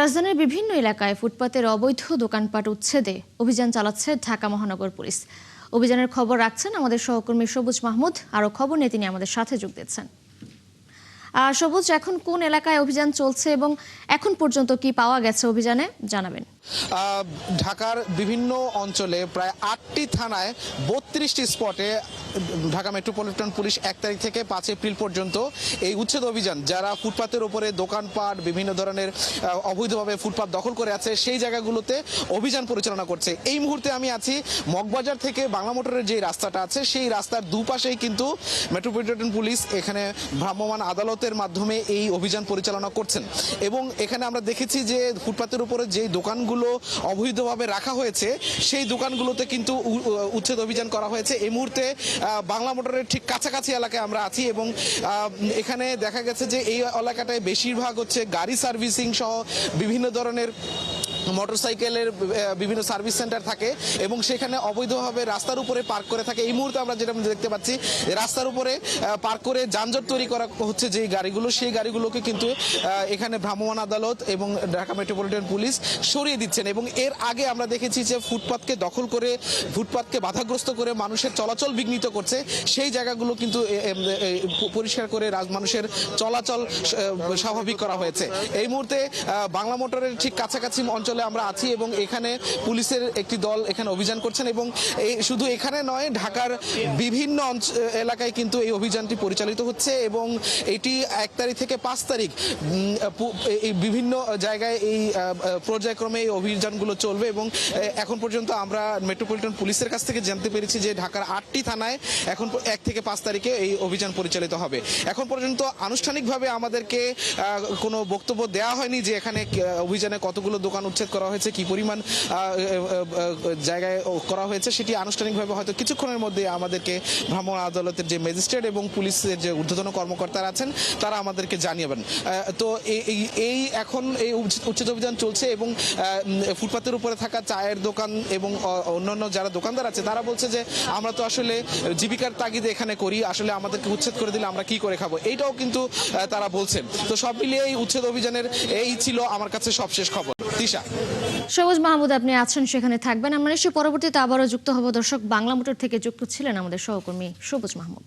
রাজধানীর বিভিন্ন এলাকায় ফুটপাতের অবৈধ দোকানপাট উচ্ছেদে অভিযান চালাচ্ছে ঢাকা মহানগর পুলিশ। অভিযানের খবর রাখছেন আমাদের সহকর্মী সবুজ মাহমুদ। আরও খবর নিয়ে তিনি আমাদের সাথে যোগ দিচ্ছেন। সবুজ, এখন কোন এলাকায় অভিযান চলছে এবং এখন পর্যন্ত কি পাওয়া গেছে অভিযানে জানাবেন। ঢাকার বিভিন্ন অঞ্চলে প্রায় ৮টি থানায় ৩২টি স্পটে ঢাকা মেট্রোপলিটন পুলিশ ১ তারিখ থেকে ৫ এপ্রিল পর্যন্ত এই উচ্ছেদ অভিযান, যারা ফুটপাতের উপরে দোকানপাট বিভিন্ন ধরনের অবৈধভাবে ফুটপাত দখল করে আছে সেই জায়গাগুলোতে অভিযান পরিচালনা করছে। এই মুহূর্তে আমি আছি মগবাজার থেকে বাংলা মোটরের যে রাস্তাটা আছে সেই রাস্তার দুপাশেই কিন্তু মেট্রোপলিটন পুলিশ এখানে ভ্রাম্যমাণ আদালতের মাধ্যমে এই অভিযান পরিচালনা করছেন। এবং এখানে আমরা দেখেছি যে ফুটপাতের উপরে যেই দোকানগুলো অবৈধভাবে রাখা হয়েছে সেই দোকানগুলোতে কিন্তু উচ্ছেদ অভিযান করা হয়েছে। এই মুহূর্তে বাংলা মোটরের ঠিক কাছাকাছি এলাকায় আমরা আছি এবং এখানে দেখা গেছে যে এই এলাকাটায় বেশিরভাগ হচ্ছে গাড়ি সার্ভিসিং সহ বিভিন্ন ধরনের মোটরসাইকেলের বিভিন্ন সার্ভিস সেন্টার থাকে এবং সেখানে অবৈধভাবে রাস্তার উপরে পার্ক করে থাকে। এই মুহূর্তে আমরা যেটা দেখতে পাচ্ছি, রাস্তার উপরে পার্ক করে যানজট তৈরি করা হচ্ছে যে গাড়িগুলো, সেই গাড়িগুলোকে কিন্তু এখানে ভ্রাম্যমাণ আদালত এবং ঢাকা মেট্রোপলিটন পুলিশ সরিয়ে দিচ্ছেন। এবং এর আগে আমরা দেখেছি যে ফুটপাতকে দখল করে, ফুটপাতকে বাধাগ্রস্ত করে মানুষের চলাচল বিঘ্নিত করছে, সেই জায়গাগুলো কিন্তু পরিষ্কার করে মানুষের চলাচল স্বাভাবিক করা হয়েছে। এই মুহূর্তে বাংলা মোটরের ঠিক কাছাকাছি অঞ্চল আমরা আছি এবং এখানে পুলিশের একটি দল এখানে অভিযান করছেন এবং শুধু এখানে নয়, ঢাকার বিভিন্ন এলাকায় কিন্তু এই অভিযানটি পরিচালিত হচ্ছে এবং এটি ১ তারিখ থেকে ৫ তারিখ এই বিভিন্ন জায়গায় এই পর্যায়ক্রমে এই অভিযানগুলো চলবে। এবং এখন পর্যন্ত আমরা মেট্রোপলিটন পুলিশের কাছ থেকে জানতে পেরেছি যে ঢাকার ৮টি থানায় এখন ১ থেকে ৫ তারিখে এই অভিযান পরিচালিত হবে। এখন পর্যন্ত আনুষ্ঠানিকভাবে আমাদেরকে কোনো বক্তব্য দেওয়া হয়নি যে এখানে অভিযানে কতগুলো দোকান উচ্ছেদ করা হয়েছে, কি পরিমাণ জায়গায় করা হয়েছে, সেটি আনুষ্ঠানিকভাবে হয়তো কিছুক্ষণের মধ্যে আমাদেরকে ভ্রাম্যমাণ আদালতের যে ম্যাজিস্ট্রেট এবং পুলিশের যে ঊর্ধ্বতন কর্মকর্তারা আছেন তারা আমাদেরকে জানিয়েবেন। তো এই এখন এই উচ্ছেদ অভিযান চলছে এবং ফুটপাতের উপরে থাকা চায়ের দোকান এবং অন্যান্য যারা দোকানদার আছে তারা বলছে যে আমরা তো আসলে জীবিকার তাগিদে এখানে করি, আসলে আমাদেরকে উচ্ছেদ করে দিলে আমরা কি করে খাবো, এইটাও কিন্তু তারা বলছেন। তো সব মিলিয়ে এই উচ্ছেদ অভিযানের এই ছিল আমার কাছে সবশেষ খবর। তিশা। সবুজ মাহমুদ, আপনি আছেন, সেখানে থাকবেন। আমরা নিশ্চয়ই পরবর্তীতে আবারও যুক্ত হব। দর্শক, বাংলা মোটর থেকে যুক্ত ছিলেন আমাদের সহকর্মী সবুজ মাহমুদ।